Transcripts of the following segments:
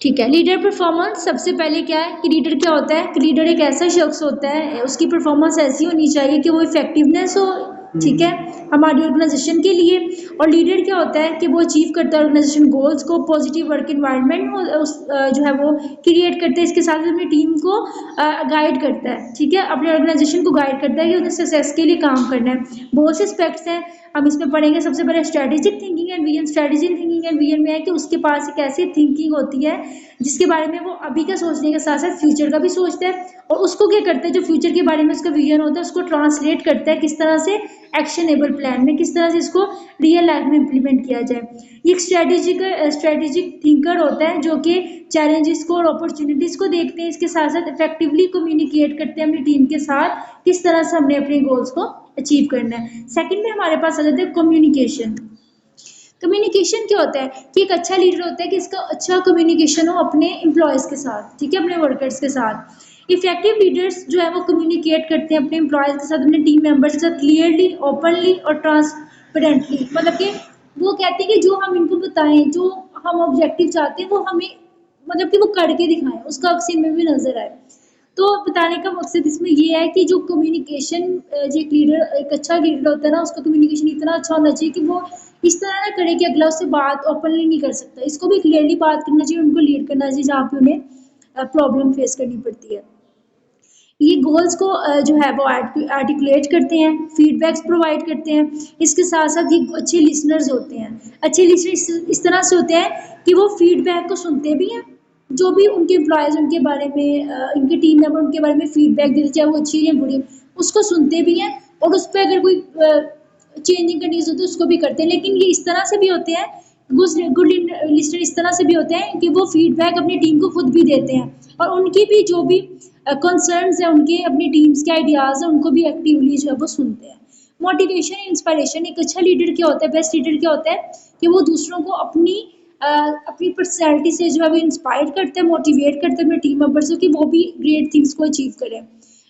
ठीक है। Leader performance सबसे पहले क्या है कि लीडर क्या होता है कि लीडर एक ऐसा शख्स होता है, उसकी परफॉर्मेंस ऐसी होनी चाहिए कि वो इफेक्टिवनेस हो, ठीक है, हमारी ऑर्गेनाइजेशन के लिए। और लीडर क्या होता है कि वो अचीव करता है ऑर्गेनाइजेशन गोल्स को, पॉजिटिव वर्क इन्वायरमेंट जो है वो क्रिएट करता है, इसके साथ अपनी टीम को गाइड करता है, ठीक है, अपने ऑर्गेनाइजेशन को गाइड करता है कि उन्हें सक्सेस के लिए काम करना है। बहुत से एस्पेक्ट्स हैं, हम इसमें पढ़ेंगे। सबसे पहले strategic thinking and vision. Strategic thinking and vision में है कि उसके पास एक ऐसी थिंकिंग होती है जिसके बारे में वो अभी का सोचने के साथ साथ फ्यूचर का भी सोचता है, और उसको क्या करता है, जो फ्यूचर के बारे में उसका विजन होता है उसको ट्रांसलेट करता है किस तरह से एक्शनेबल प्लान में, किस तरह से इसको रियल लाइफ में इम्प्लीमेंट किया जाए। ये एक स्ट्रेटेजिक थिंकर होता है जो कि चैलेंजेस को और अपॉर्चुनिटीज को देखते हैं, इसके साथ साथ इफेक्टिवली कम्युनिकेट करते हैं अपनी टीम के साथ किस तरह से हमने अपने गोल्स को अचीव करना है। सेकंड में हमारे पास आ जाता है कम्युनिकेशन। कम्युनिकेशन क्या होता है कि एक अच्छा लीडर होता है कि इसका अच्छा कम्युनिकेशन हो अपने एम्प्लॉयज़ के साथ, ठीक है, अपने वर्कर्स के साथ। इफेक्टिव लीडर्स जो है वो कम्युनिकेट करते हैं अपने एम्प्लॉयज़ के साथ, अपने टीम मेंबर्स के साथ क्लियरली, ओपनली और ट्रांसपेरेंटली। मतलब कि वो कहते हैं कि जो हम इनको बताएं, जो हम ऑब्जेक्टिव चाहते हैं वो हमें, मतलब कि वो करके दिखाएं, उसका अक्सर में भी नजर आए। तो बताने का मकसद इसमें ये है कि जो कम्युनिकेशन, जो एक लीडर, एक अच्छा लीडर होता है ना, उसका कम्युनिकेशन इतना अच्छा होना चाहिए कि वो इस तरह ना करे कि अगला उससे बात ओपनली नहीं कर सकता, इसको भी क्लियरली बात करना चाहिए, उनको लीड करना चाहिए जहाँ पे उन्हें प्रॉब्लम फेस करनी पड़ती है। ये गोल्स को जो है वो आर्टिकुलेट करते हैं, फीडबैक्स प्रोवाइड करते हैं, इसके साथ साथ ये अच्छे लिसनर्स होते हैं। अच्छे लिसनर्स इस तरह से होते हैं कि वो फीडबैक को सुनते भी हैं, जो भी उनके एम्प्लॉयज़ उनके बारे में, इनके टीम मेंबर उनके बारे में फीडबैक देते, चाहे वो अच्छी या बुरी, उसको सुनते भी हैं, और उस पर अगर कोई चेंजिंग कंडीशन होती है उसको भी करते हैं। लेकिन ये इस तरह से भी होते हैं, गुड लिस्टर इस तरह से भी होते हैं कि वो फीडबैक अपनी टीम को खुद भी देते हैं, और उनकी भी जो भी कंसर्न्स हैं, उनके अपनी टीम्स के आइडियाज़ हैं, उनको भी एक्टिवली जो है वो सुनते हैं। Motivation, inspiration. एक अच्छा लीडर क्या होता है, बेस्ट लीडर क्या होता है कि वो दूसरों को अपनी पर्सनैलिटी से जो है वो इंस्पायर करते हैं, मोटिवेट करते हैं अपने टीम मेंबर्स को कि वो भी ग्रेट थिंग्स को अचीव करें।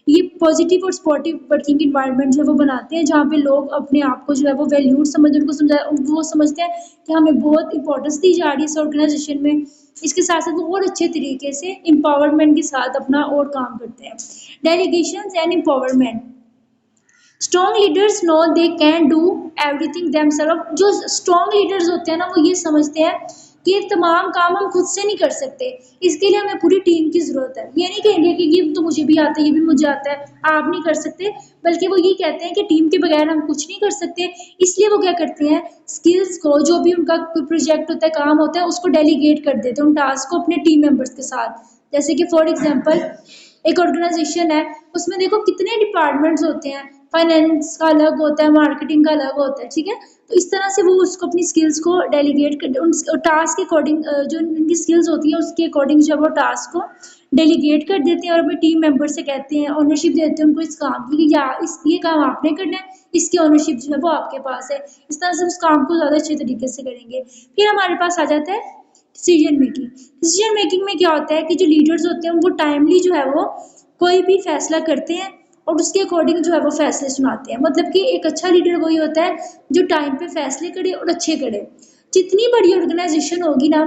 ये पॉजिटिव और स्पोर्टिव वर्किंग इन्वायरमेंट जो है वो बनाते हैं, जहाँ पे लोग अपने आप को जो है वो वैल्यूड समझ, उनको समझा, वो समझते हैं कि हमें बहुत इंपॉर्टेंस दी जा रही है इस ऑर्गेनाइजेशन में। इसके साथ साथ वो और अच्छे तरीके से एम्पावरमेंट के साथ अपना और काम करते हैं। Delegation and empowerment. Strong leaders know they can do everything themselves. जो स्ट्रॉन्ग लीडर्स होते हैं ना, वो ये समझते हैं कि ये तमाम काम हम खुद से नहीं कर सकते, इसके लिए हमें पूरी टीम की ज़रूरत है। ये नहीं कहेंगे कि ये तो मुझे भी आता है, ये भी मुझे आता है, आप नहीं कर सकते, बल्कि वो ये कहते हैं कि टीम के बगैर हम कुछ नहीं कर सकते। इसलिए वो क्या करते हैं, स्किल्स को, जो भी उनका कोई प्रोजेक्ट होता है, काम होता है, उसको डेलीगेट कर देते हैं, उन टास्क को अपने टीम मेंबर्स के साथ। जैसे कि फॉर एग्जांपल एक ऑर्गेनाइजेशन है, उसमें देखो कितने डिपार्टमेंट्स होते हैं, फाइनेंस का अलग होता है, मार्केटिंग का अलग होता है, ठीक है। तो इस तरह से वो उसको अपनी स्किल्स को डेलीगेट कर, उन टास्क के अकॉर्डिंग, जो उनकी स्किल्स होती है उसके अकॉर्डिंग जब वो टास्क को डेलीगेट कर देते हैं और अपने टीम मेंबर से कहते हैं, ओनरशिप देते हैं उनको इस काम की, या इस ये काम आपने करना है, इसकी ओनरशिप जो है वो आपके पास है। इस तरह से उस काम को ज़्यादा अच्छे तरीके से करेंगे। फिर हमारे पास आ जाता है डिसीजन मेकिंग। डिसीजन मेकिंग में क्या होता है कि जो लीडर्स होते हैं वो टाइमली जो है वो कोई भी फैसला करते हैं, और उसके अकॉर्डिंग जो है वो फैसले सुनाते हैं। मतलब कि एक अच्छा लीडर वही होता है जो टाइम पे फैसले करे और अच्छे करे। जितनी बड़ी ऑर्गेनाइजेशन होगी ना,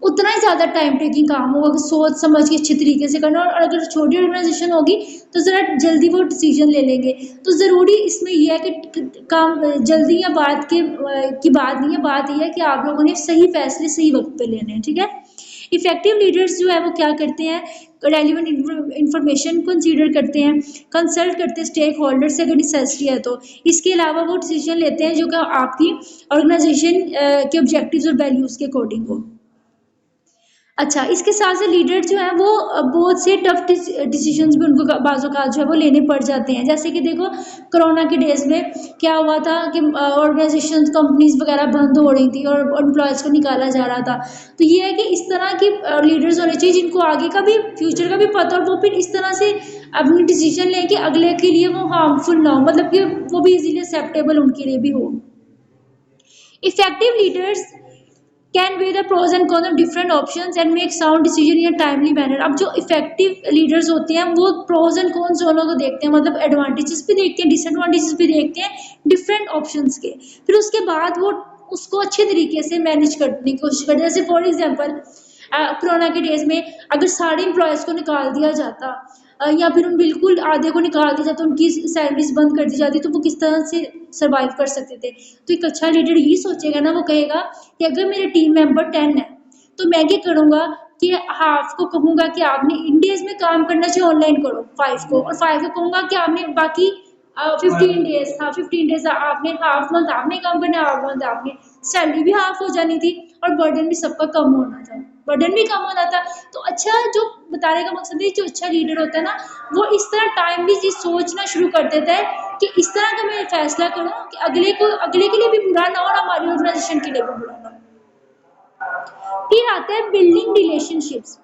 उतना ही ज़्यादा टाइम टेकिंग काम होगा, सोच समझ के अच्छे तरीके से करना। और अगर छोटी ऑर्गेनाइजेशन होगी तो ज़रा जल्दी वो डिसीजन ले लेंगे। तो ज़रूरी इसमें यह है कि काम जल्दी या बात की बात नहीं है, बात यह है कि आप लोगों ने सही फैसले सही वक्त पे लेने हैं, ठीक है। इफेक्टिव लीडर्स जो है वो क्या करते हैं, रेलिवेंट इंफॉर्मेशन कंसीडर करते हैं, कंसल्ट करते हैं स्टेक होल्डर से अगर नेसेसरी है तो। इसके अलावा वो डिसीजन लेते हैं जो कि आपकी ऑर्गेनाइजेशन के ऑब्जेक्टिव्स और वैल्यूज़ के अकॉर्डिंग हो। अच्छा, इसके साथ से लीडर जो है वो बहुत से टफ डिसीजंस भी उनको बाज़-औक़ात जो है वो लेने पड़ जाते हैं। जैसे कि देखो कोरोना के डेज़ में क्या हुआ था कि ऑर्गेनाइजेशंस, कंपनीज़ वग़ैरह बंद हो रही थी और एम्प्लॉइज़ को निकाला जा रहा था। तो ये है कि इस तरह की लीडर्स होने चाहिए जिनको आगे का भी, फ्यूचर का भी पता हो, वो फिर इस तरह से अपनी डिसीजन लें कि अगले के लिए वो हार्मफुल ना हो, मतलब कि वो भी ईज़िली एक्सेप्टेबल उनके लिए भी हो। Effective leaders can weigh the pros and cons of different options and make sound decision in a timely manner। अब जो इफेक्टिव लीडर्स होते हैं वो प्रोज एंड कॉन्स दोनों को देखते हैं, मतलब एडवांटेजेस भी देखते हैं, डिसएडवांटेजेस भी देखते हैं डिफरेंट ऑप्शंस के। फिर उसके बाद वो उसको अच्छे तरीके से मैनेज करने की कोशिश करते हैं। जैसे फॉर एग्जांपल कोरोना के डेज़ में अगर सारे एम्प्लॉइज़ को निकाल दिया जाता या फिर उन बिल्कुल आधे को निकाल दिया जाता, उनकी सैलरीज़ बंद कर दी जाती, तो वो किस तरह से सर्वाइव कर सकते थे। तो एक अच्छा लीडर यही सोचेगा ना, वो कहेगा कि अगर मेरे टीम मेंबर 10 है, तो मैं क्या करूँगा कि हाफ को कहूँगा कि आपने इन डेज़ में काम करना चाहिए, ऑनलाइन करो 5 को, और 5 को कहूँगा कि आपने बाकी 15 डेज़, हाँ 15 डेज़ आपने हाफ मंथ आपने काम करना है, हाफ मंथ आपने, सैलरी भी हाफ हो जानी थी और बर्डन भी सबका कम होना था, बर्डन भी कम होना था। तो अच्छा, जो बताने का मकसद है, जो अच्छा लीडर होता है ना, वो इस तरह टाइमली चीज़ सोचना शुरू कर देता है कि इस तरह का मैं फैसला करूँ कि अगले के लिए भी बुरा ना हो और हमारी ऑर्गेनाइजेशन के लिए भी बुरा ना हो। फिर आता है बिल्डिंग रिलेशनशिप्स,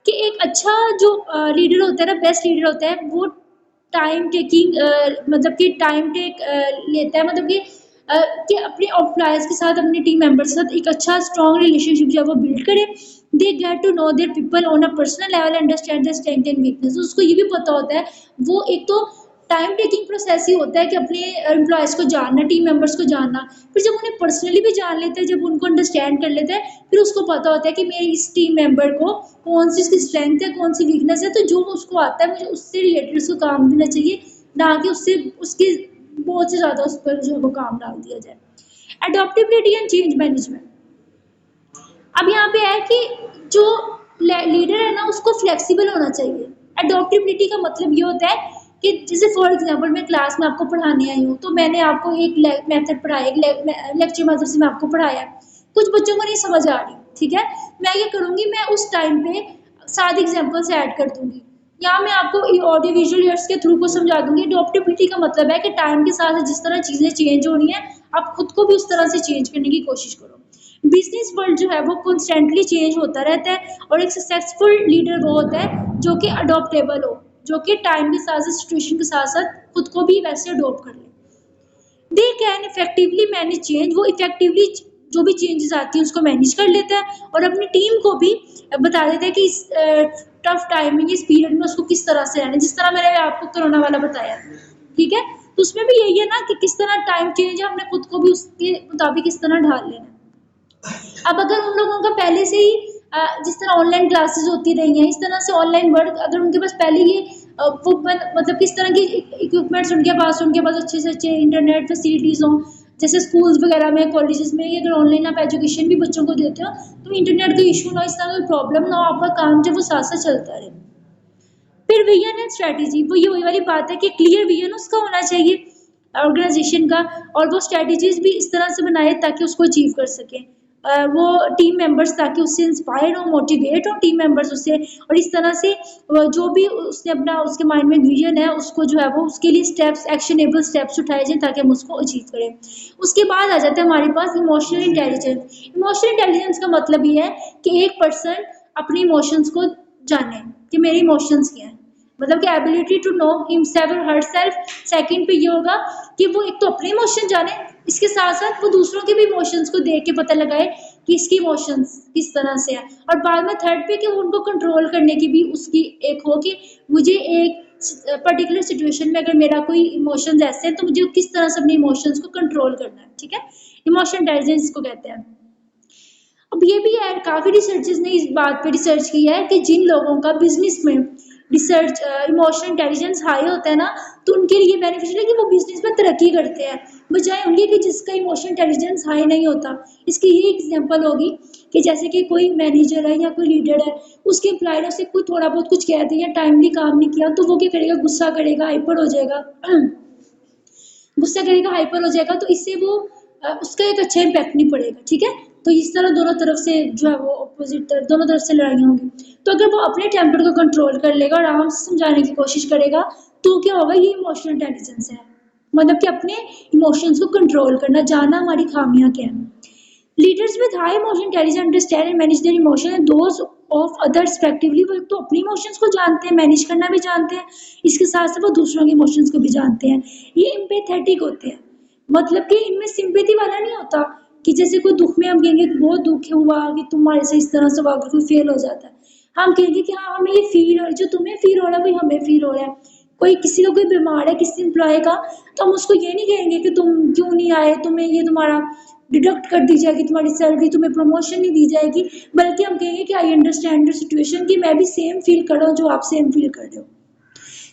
कि एक अच्छा जो लीडर होता है ना, बेस्ट लीडर होता है, वो टाइम टेकिंग मतलब कि टाइम टेक लेता है, मतलब कि अपने एम्प्लॉयज़ के साथ, अपने टीम मेंबर्स के साथ एक अच्छा स्ट्रॉन्ग रिलेशनशिप जो है वो बिल्ड करे। They get to know their people on a personal level, understand their strength and weakness. उसको ये भी पता होता है, वो एक तो टाइम टेकिंग प्रोसेस ही होता है कि अपने एम्प्लॉयज़ को जानना, टीम मेंबर्स को जानना। फिर जब उन्हें पर्सनली भी जान लेते हैं, जब उनको अंडरस्टैंड कर लेते हैं, फिर उसको पता होता है कि मेरे इस टीम मेंबर को कौन-सी उसकी स्ट्रेंथ है, कौन-सी वीकनेस है, तो जो उसको आता है मुझे उससे रिलेटेड उसको काम देना चाहिए, ना कि उससे उसकी बहुत से ज़्यादा उस पर जो है वो काम डाल दिया जाए। एडॉप्टेबिलिटी एंड चेंज मैनेजमेंट। अब यहाँ पे है कि जो लीडर है ना, उसको फ्लेक्सिबल होना चाहिए। एडॉप्टेबिलिटी का मतलब ये होता है कि जैसे फॉर एग्जांपल मैं क्लास में आपको पढ़ाने आई हूँ, तो मैंने आपको एक मेथड पढ़ाया, एक लेक्चर मेथड से मैं आपको पढ़ाया, कुछ बच्चों को नहीं समझ आ रही, ठीक है, मैं ये करूँगी, मैं उस टाइम पे 7 एग्जाम्पल्स ऐड कर दूंगी, या मैं आपको ऑडियो विजुअल एड्स के थ्रू को समझा दूंगी। एडॉप्टेबिलिटी का मतलब है कि टाइम के साथ जिस तरह चीज़ें चेंज हो रही हैं, आप खुद को भी उस तरह से चेंज करने की कोशिश करो। बिजनेस वर्ल्ड जो है वो कॉन्स्टेंटली चेंज होता रहता है, और एक सक्सेसफुल लीडर वो होता है जो कि अडॉप्टेबल हो, जो कि टाइम के साथ साथ, सिचुएशन के साथ साथ खुद को भी वैसे अडॉप्ट कर ले। They can effectively manage change, वो इफेक्टिवली जो भी चेंजेस आती हैं उसको मैनेज कर लेता है, और अपनी टीम को भी बता देता है कि इस टफ टाइम में, इस पीरियड में उसको किस तरह से रहना है, जिस तरह मैंने आपको कोरोना वाला बताया, ठीक है। तो उसमें भी यही है ना कि किस तरह टाइम चेंज है, हमने खुद को भी उसके मुताबिक किस तरह ढाल लेना है। अब अगर उन लोगों का पहले से ही जिस तरह ऑनलाइन क्लासेस होती रही हैं, इस तरह से ऑनलाइन वर्क, अगर उनके पास पहले ही वो मतलब किस तरह की इक्विपमेंट्स उनके पास अच्छे से अच्छे इंटरनेट फैसिलिटीज़ हों, जैसे स्कूल्स वगैरह में, कॉलेजेस में, अगर ऑनलाइन आप एजुकेशन भी बच्चों को देते हो, तो इंटरनेट का इशू ना, इस तरह कोई प्रॉब्लम ना हो, आपका काम जो वो साथ साथ चलता रहे। फिर विजन एंड स्ट्रैटेजी, वो ये वही वाली बात है कि क्लियर विजन उसका होना चाहिए ऑर्गेनाइजेशन का, और वो स्ट्रैटेजीज भी इस तरह से बनाए ताकि उसको अचीव कर सके। वो टीम मेंबर्स ताकि उससे इंस्पायर हो, मोटिवेट हो टीम मेंबर्स उससे, और इस तरह से जो भी उसने अपना, उसके माइंड में विजन है, उसको जो है वो उसके लिए स्टेप्स, एक्शनेबल स्टेप्स उठाए जाए ताकि हम उसको अचीव करें। उसके बाद आ जाता है हमारे पास इमोशनल इंटेलिजेंस। इमोशनल इंटेलिजेंस का मतलब ये है कि एक पर्सन अपने इमोशंस को जाने कि मेरे इमोशंस क्या हैं, मतलब कि एबिलिटी टू नो हिमसेल्फ और हरसेल्फ। सेकंड पे ये होगा कि वो एक तो अपने इमोशन जाने, इसके साथ साथ वो दूसरों के भी इमोशंस को देख के पता लगाए कि इसकी इमोशंस किस तरह से है, और बाद में थर्ड पे कि वो उनको कंट्रोल करने की भी उसकी एक हो कि मुझे एक पर्टिकुलर सिचुएशन में अगर मेरा कोई इमोशंस ऐसे हैं, तो मुझे किस तरह से अपने इमोशंस को कंट्रोल करना है, ठीक है। इमोशन इंटेलिजेंस को कहते हैं। अब ये भी है, काफ़ी रिसर्चर्स ने इस बात पे रिसर्च किया है कि जिन लोगों का बिजनेस में रिसर्च इमोशनल इंटेलिजेंस हाई होता है ना, तो उनके लिए बेनिफिशियल है कि वो बिजनेस में तरक्की करते हैं, बजाय उनके कि जिसका इमोशनल इंटेलिजेंस हाई नहीं होता। इसकी ये एग्जांपल होगी कि जैसे कि कोई मैनेजर है या कोई लीडर है, उसके एम्प्लॉय ने उसे कुछ थोड़ा बहुत कुछ कह दिया, टाइमली काम नहीं किया, तो वो क्या करेगा, गुस्सा करेगा, हाइपर हो जाएगा गुस्सा करेगा, हाइपर हो जाएगा, तो इससे वो उसका एक अच्छा इम्पैक्ट नहीं पड़ेगा, ठीक है। तो इस तरह दोनों तरफ से जो है वो अपोजिट, दोनों तरफ से लड़ाइयाँ होंगी। तो अगर वो अपने टेम्पर को कंट्रोल कर लेगा और आराम से समझाने की कोशिश करेगा, तो क्या होगा, ये इमोशनल इंटेलिजेंस है, मतलब कि अपने इमोशंस को कंट्रोल करना, जानना हमारी खामियां क्या हैं। Leaders with high emotion intelligence understand and manage there emotion and those of others respectively. वो तो अपने इमोशंस को जानते हैं, मैनेज करना भी जानते हैं, इसके साथ साथ वो दूसरों के इमोशंस को भी जानते हैं। ये एम्पैथेटिक होते हैं, मतलब कि इनमें सिंपैथी वाला नहीं होता कि जैसे कोई दुख में हम कहेंगे कि बहुत दुख हुआ कि तुम्हारे से इस तरह से हुआ, अगर कोई फेल हो जाता है, हम कहेंगे कि हाँ हमें ये फील हो, जो तुम्हें फील हो रहा है वही हमें फील हो रहा है। कोई किसी का कोई बीमार है, किसी एम्प्लॉय का, तो हम उसको ये नहीं कहेंगे कि तुम क्यों नहीं आए, तुम्हें ये तुम्हारा डिडक्ट कर दी जाएगी तुम्हारी सैलरी, तुम्हें प्रमोशन नहीं दी जाएगी, बल्कि हम कहेंगे कि आई अंडरस्टैंड योर सिचुएशन, कि मैं भी सेम फील कर रहा हूँ जो आप सेम फील कर रहे हो।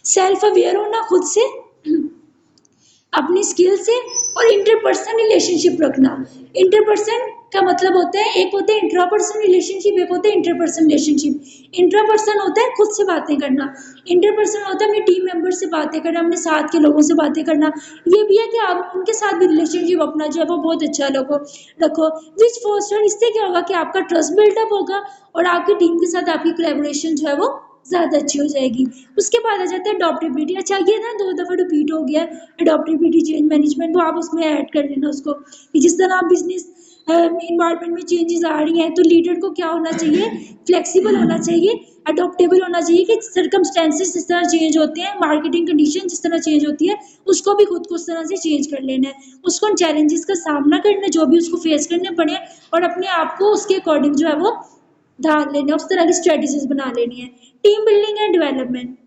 सेल्फ अवेयर होना खुद से, अपनी स्किल से, और इंटरपर्सनल रिलेशनशिप रखना। इंटरपर्सन का मतलब होता है, एक होता है इंट्रापर्सनल रिलेशनशिप, एक होता है इंटरपर्सनल रिलेशनशिप। इंट्रापर्सन होता है खुद से बातें करना, इंटरपर्सन होता है अपने टीम मेंबर से बातें करना, अपने साथ के लोगों से बातें करना। ये भी है कि आप उनके साथ भी रिलेशनशिप अपना जो है वो बहुत अच्छा रखो। विच फोस्टर, इससे क्या होगा कि आपका ट्रस्ट बिल्डअप होगा और आपकी टीम के साथ आपकी कोलैबोरेशन जो है वो ज़्यादा अच्छी हो जाएगी। उसके बाद आ जाता है अडॉप्टेबिलिटी। अच्छा, ये ना 2 दफ़ा रिपीट हो गया है, अडॉप्टेबिलिटी चेंज मैनेजमेंट, तो आप उसमें ऐड कर लेना उसको, कि जिस तरह आप बिजनेस इन्वायरमेंट में चेंजेस आ रही हैं, तो लीडर को क्या होना चाहिए, फ्लेक्सिबल होना चाहिए, अडॉप्टेबल होना चाहिए, कि सर्कमस्टेंसेस जिस तरह चेंज होते हैं, मार्केटिंग कंडीशन जिस तरह चेंज होती है, उसको भी खुद को उस तरह से चेंज कर लेना है, उसको उन चैलेंजेस का सामना करना है जो भी उसको फेस करने पड़े, और अपने आप को उसके अकॉर्डिंग जो है वो ढाल लेना, उस तरह की स्ट्रेटजीज बना लेनी है। Team building and development,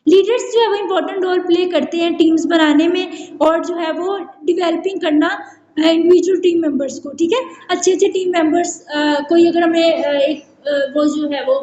leaders जो है वो इम्पोर्टेंट रोल प्ले करते हैं टीम्स बनाने में, और जो है वो डिवेलपिंग करना इंडिविजुअल टीम मेंबर्स को, ठीक है। अच्छे अच्छे टीम मेंबर्स, कोई अगर हमें वो जो है वो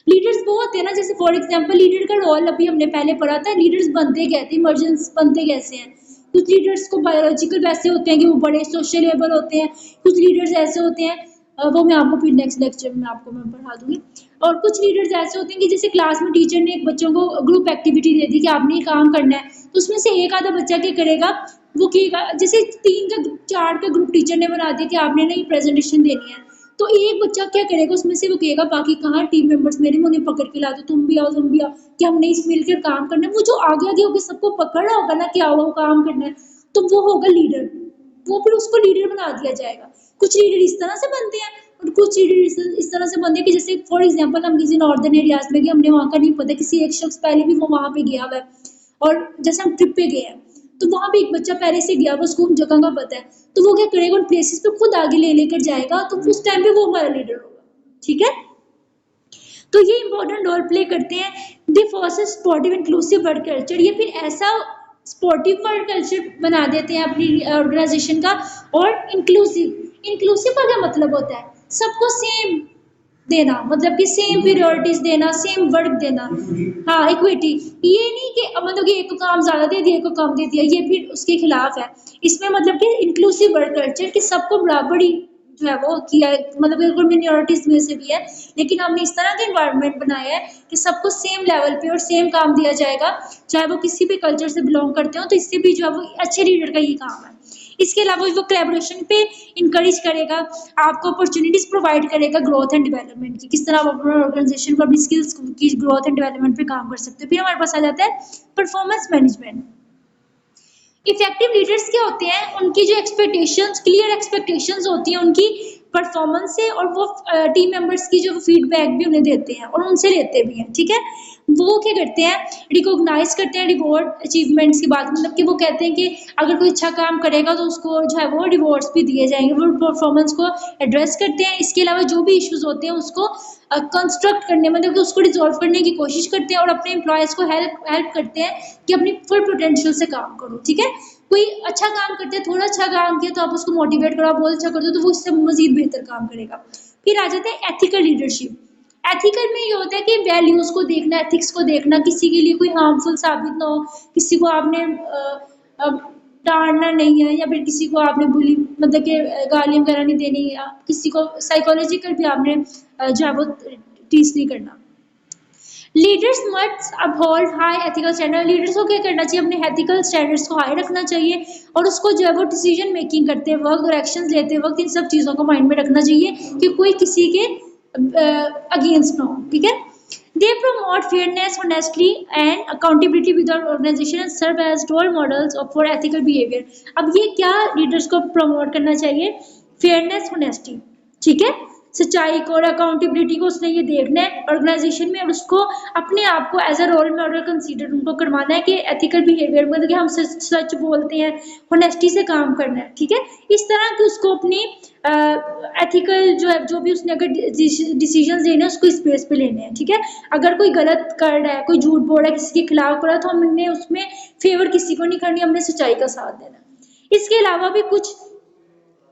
लीडर्स वो होते हैं ना, जैसे फॉर एग्जांपल लीडर का रोल अभी हमने पहले पढ़ा था, लीडर्स बनते कैसे, इमरजेंस बनते कैसे हैं। कुछ लीडर्स को बायोलॉजिकल वैसे होते हैं कि वो बड़े सोशलेबल होते हैं, कुछ लीडर्स ऐसे होते हैं, वो मैं आपको फिर नेक्स्ट लेक्चर में आपको मैं पढ़ा दूंगी। और कुछ लीडर्स ऐसे होते हैं कि जैसे क्लास में टीचर ने एक बच्चों को ग्रुप एक्टिविटी दे दी कि आपने ये काम करना है, तो उसमें से एक आधा बच्चा क्या करेगा, वो किएगा, जैसे 3 का 4 का ग्रुप टीचर ने बना दिया कि आपने ना ये प्रेजेंटेशन देनी है, तो एक बच्चा क्या करेगा, उसमें से वो कहेगा बाकी कहाँ टीम मेंबर्स मेरे, मुझे पकड़ के ला दो, तुम भी आओ, कि हमने इस मिलकर काम करना है। वो जो आगे आगे होकर सबको पकड़ रहा होगा ना कि आओ काम करना है, तो वो होगा लीडर, वो फिर उसको लीडर बना दिया जाएगा। कुछ लीडर इस तरह से बनते हैं और कुछ लीडर इस तरह से बनते हैं कि जैसे फॉर एग्जांपल हम किसी नॉर्दर्न एरियाज में गए, हमने वहाँ का नहीं पता, किसी एक शख्स पहले भी वो वहाँ पे गया हुआ है, और जैसे हम ट्रिप पे गए हैं, तो वहाँ पे एक बच्चा पहले से गया हुआ, उसको उन जगह का पता है, तो वो क्या करेगा, उन प्लेसेस पे खुद आगे ले लेकर जाएगा, तो उस टाइम पे वो हमारा लीडर होगा, ठीक है। तो ये इंपॉर्टेंट रोल प्ले करते हैं। The first sportive inclusive work culture, ये फिर ऐसा स्पोर्टिव वर्क कल्चर बना देते हैं अपनी ऑर्गेनाइजेशन का। और इंक्लूसिव का क्या मतलब होता है, सबको सेम देना, मतलब कि सेम प्रायोरिटीज देना, सेम वर्क देना, हाँ इक्विटी। ये नहीं कि मतलब कि एक को काम ज्यादा दे दिया, एक को कम दे दिया, ये फिर उसके खिलाफ है। इसमें मतलब कि इंक्लूसिव वर्क कल्चर, कि सबको बराबरी जो है वो किया, मतलब बिल्कुल मिनॉरिटीज में से भी है, लेकिन हमने इस तरह का इन्वायरमेंट बनाया है कि सबको सेम लेवल पे और सेम काम दिया जाएगा, चाहे वो किसी भी कल्चर से बिलोंग करते हो। तो इससे भी जो है वो अच्छे लीडर का ये काम है। इसके अलावा वो कोलैबोरेशन पे इनकरेज करेगा, आपको अपॉर्चुनिटीज प्रोवाइड करेगा ग्रोथ एंड डेवलपमेंट की, किस तरह आप अपने ऑर्गेनाइजेशन को अपनी स्किल्स की ग्रोथ एंड डेवलपमेंट पे काम कर सकते हो। फिर हमारे पास आ जाता है परफॉर्मेंस मैनेजमेंट। इफेक्टिव लीडर्स क्या होते हैं, उनकी जो एक्सपेक्टेशंस, क्लियर एक्सपेक्टेशंस होती हैं उनकी परफॉर्मेंस से, और वो टीम मेंबर्स की जो फीडबैक भी उन्हें देते हैं और उनसे लेते भी हैं, ठीक है। वो क्या करते हैं, रिकॉग्नाइज करते हैं रिवॉर्ड अचीवमेंट्स की बात, मतलब कि वो कहते हैं कि अगर कोई अच्छा काम करेगा तो उसको जो है वो रिवॉर्ड्स भी दिए जाएंगे, वो परफॉर्मेंस को एड्रेस करते हैं। इसके अलावा जो भी इश्यूज होते हैं उसको कंस्ट्रक्ट करने, मतलब कि उसको रिजॉल्व करने की कोशिश करते हैं, और अपने एम्प्लॉयज़ को हेल्प करते हैं कि अपनी फुल पोटेंशियल से काम करो, ठीक है। कोई अच्छा काम करते हैं, थोड़ा अच्छा काम किया तो आप उसको मोटिवेट करो, आप बहुत अच्छा कर दो तो वो इससे मजीद बेहतर काम करेगा। फिर आ जाता है एथिकल लीडरशिप। एथिकल में ये होता है कि वैल्यूज़ को देखना, एथिक्स को देखना, किसी के लिए कोई हार्मफुल साबित ना हो, किसी को आपने डांटना नहीं है, या फिर किसी को आपने बुली मतलब कि गालियाँ वगैरह नहीं देनी, या किसी को साइकोलॉजिकल भी आपने जो है वो टीच नहीं करना। Leaders must uphold high ethical standard, leaders को क्या करना चाहिए, अपने एथिकल स्टैंडर्ड्स को हाई रखना चाहिए, और उसको जो है वो डिसीजन मेकिंग करते वक्त और एक्शंस लेते वक्त इन सब चीज़ों को माइंड में रखना चाहिए कि कोई किसी के अगेंस्ट ना हो, ठीक है। They promote fairness, honesty and accountability with our organization and serve as role models for ethical behaviour. अब ये क्या लीडर्स को प्रमोट करना चाहिए, फेयरनेस, ऑनेस्टी, ठीक है, सच्चाई को और अकाउंटेबिलिटी को उसने ये देखना है ऑर्गेनाइजेशन में, और उसको अपने आप को as a role model consider उनको करवाना है कि एथिकल बिहेवियर मतलब कि हम सच बोलते हैं, होनेस्टी से काम करना है, ठीक है। इस तरह की उसको अपनी एथिकल जो है, जो भी उसने अगर डिसीजंस लेने हैं उसको इस बेस पे लेने हैं, ठीक है। अगर कोई गलत कर रहा है, कोई झूठ बोल रहा है, किसी के खिलाफ कर रहा है, तो हमने उसमें फेवर किसी को नहीं करनी, हमने सच्चाई का साथ देना। इसके अलावा भी कुछ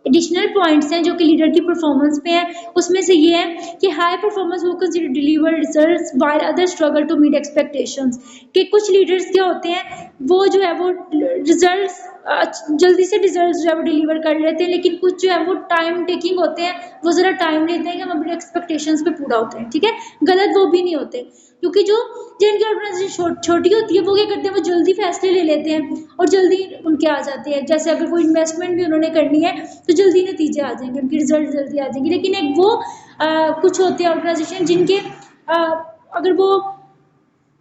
एडिशनल पॉइंट्स हैं जो कि लीडर की परफॉर्मेंस पे है, उसमें से ये है कि हाई परफॉर्मेंस वो consider deliver results while other struggle to meet expectations. कि कुछ लीडर्स क्या होते हैं, वो जो है वो रिजल्ट्स जल्दी से रिजल्ट जो है वो डिलीवर कर लेते हैं, लेकिन कुछ जो है वो टाइम टेकिंग होते हैं, वो ज़रा टाइम लेते हैं कि हम अपने एक्सपेक्टेशंस पे पूरा होते हैं। ठीक है, गलत वो भी नहीं होते, क्योंकि जो जिनकी ऑर्गेनाइजेशन छोटी होती है वो क्या करते हैं, वो जल्दी फैसले ले लेते हैं और जल्दी उनके आ जाते हैं। जैसे अगर कोई इन्वेस्टमेंट भी उन्होंने करनी है तो जल्दी नतीजे आ जाएंगे, उनके रिजल्ट जल्दी आ जाएंगे। लेकिन एक वो कुछ होते हैं ऑर्गेनाइजेशन जिनके अगर वो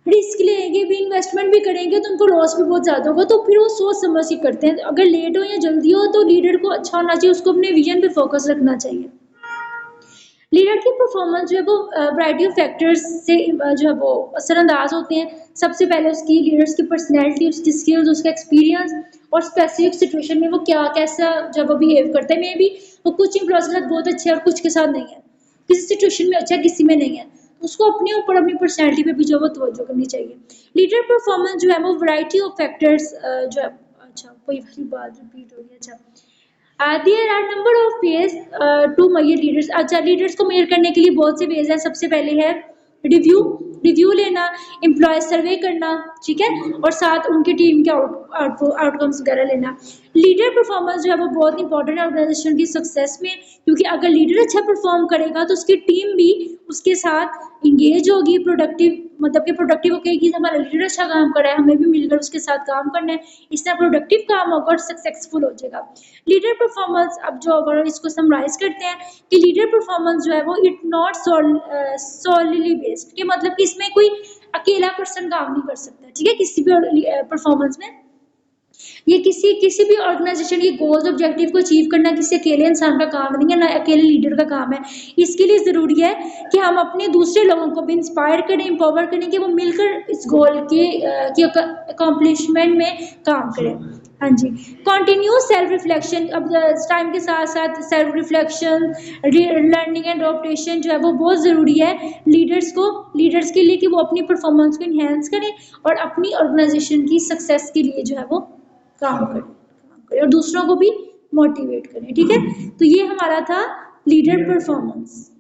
रिस्क लेंगे भी, इन्वेस्टमेंट भी करेंगे तो उनको लॉस भी बहुत ज़्यादा होगा, तो फिर वो सोच समझ के करते हैं। अगर लेट हो या जल्दी हो तो लीडर को अच्छा होना चाहिए, उसको अपने विजन पे फोकस रखना चाहिए। लीडर की परफॉर्मेंस जो है वो वैरायटी ऑफ फैक्टर्स से जो है वो असरअंदाज होते हैं। सबसे पहले उसकी लीडर्स की पर्सनैलिटी, उसकी स्किल्स, उसका एक्सपीरियंस और स्पेसिफिक सिचुएशन में वो क्या कैसा जब वो बिहेव करता है। मे बी वो कुछ एम्प्लॉयज के साथ बहुत अच्छे है और कुछ के साथ नहीं है, किसी सिचुएशन में अच्छा है किसी में नहीं है, तो उसको अपने ऊपर अपनी पर्सनैलिटी पे भी जो है वो तवज्जो करनी चाहिए। लीडर परफॉर्मेंस जो है वो वैरायटी ऑफ फैक्टर्स जो है, अच्छा वही वाली बात रिपीट हो गई। अच्छा, there are number of ways to measure leaders. अच्छा, लीडर्स को मेजर करने के लिए बहुत से वेज हैं। सबसे पहले है रिव्यू, रिव्यू लेना, एम्प्लॉय सर्वे करना, ठीक है, और साथ उनकी टीम के आउटकम्स वगैरह लेना। लीडर परफॉर्मेंस जो है वो बहुत इंपॉर्टेंट है ऑर्गेनाइजेशन की सक्सेस में, क्योंकि अगर लीडर अच्छा परफॉर्म करेगा तो उसकी टीम भी उसके साथ इंगेज होगी, प्रोडक्टिव मतलब कि प्रोडक्टिव होगी कि हमारा लीडर अच्छा काम कर रहा है, हमें भी मिलकर उसके साथ काम करना है, इस तरह प्रोडक्टिव काम होगा और सक्सेसफुल हो जाएगा। लीडर परफॉर्मेंस, अब जो ओवरऑल इसको समराइज करते हैं कि लीडर परफॉर्मेंस जो है वो इट नॉट सोलली बेस्ड, कि मतलब कि इसमें कोई अकेला पर्सन काम नहीं कर सकता, ठीक है, किसी भी परफॉर्मेंस में। ये किसी भी ऑर्गेनाइजेशन के गोल्स ऑब्जेक्टिव को अचीव करना किसी अकेले इंसान का काम नहीं है, ना अकेले लीडर का काम है। इसके लिए ज़रूरी है कि हम अपने दूसरे लोगों को भी इंस्पायर करें, एम्पावर करें कि वो मिलकर इस गोल की अकम्पलिशमेंट में काम करें। हाँ जी, कॉन्टिन्यूस सेल्फ रिफ्लेक्शन। अब टाइम के साथ साथ self reflection, learning and adaptation जो है वो बहुत ज़रूरी है लीडर्स के लिए, कि वो अपनी परफॉर्मेंस को इन्हेंस करें और अपनी ऑर्गेनाइजेशन की सक्सेस के लिए जो है वो काम करें और दूसरों को भी मोटिवेट करें। ठीक है, तो ये हमारा था लीडर परफॉर्मेंस।